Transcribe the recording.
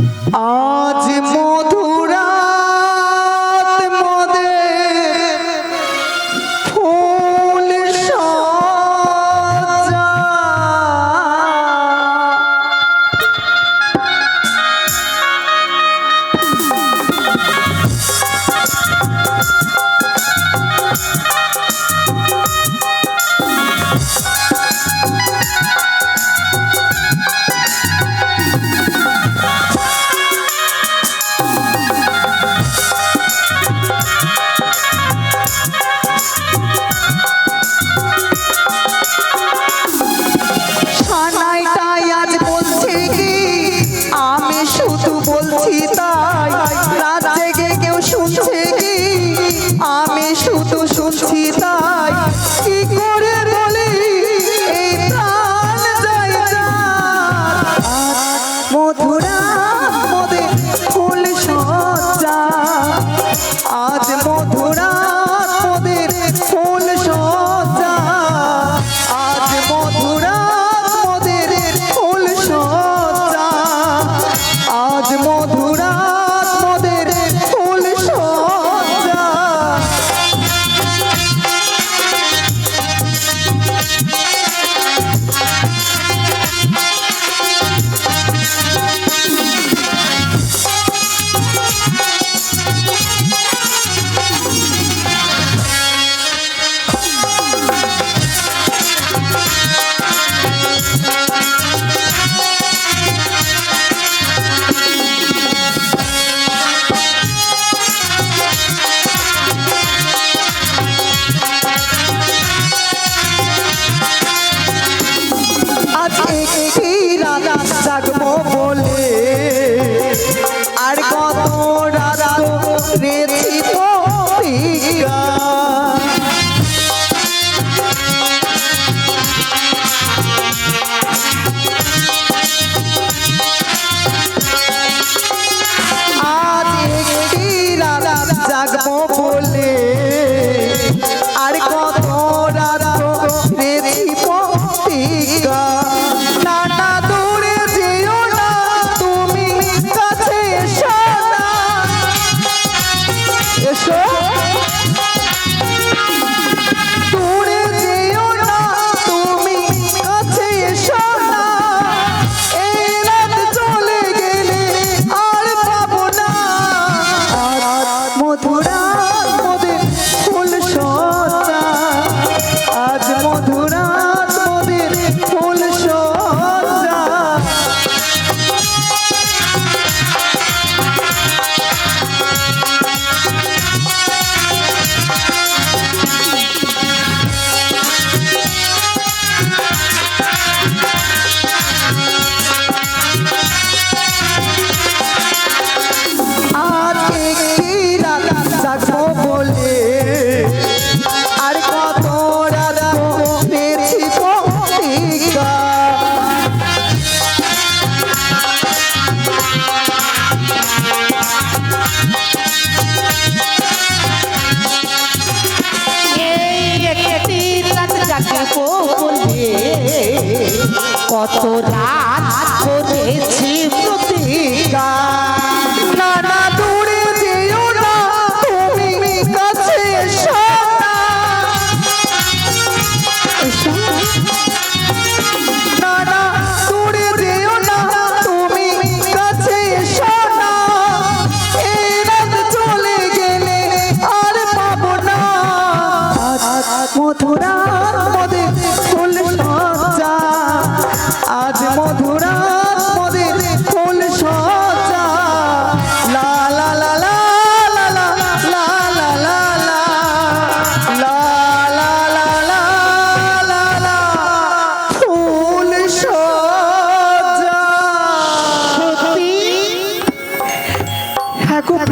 আজ মধুরাত মোদের ফুল সজ্জা জাগবো বলে আর কত রাত রেছি পপিকা আজ একটি রাত জাগবো বলে আর কত রাত রেছি পপিকা কত রাত করেছি প্রতিজ্ঞা নানা দূরে যেও না তুমি কাছে এসো নানা দূরে যেও না তুমি কাছে এসো না এই রাত চলে গেলে আর পাবো না মধুরা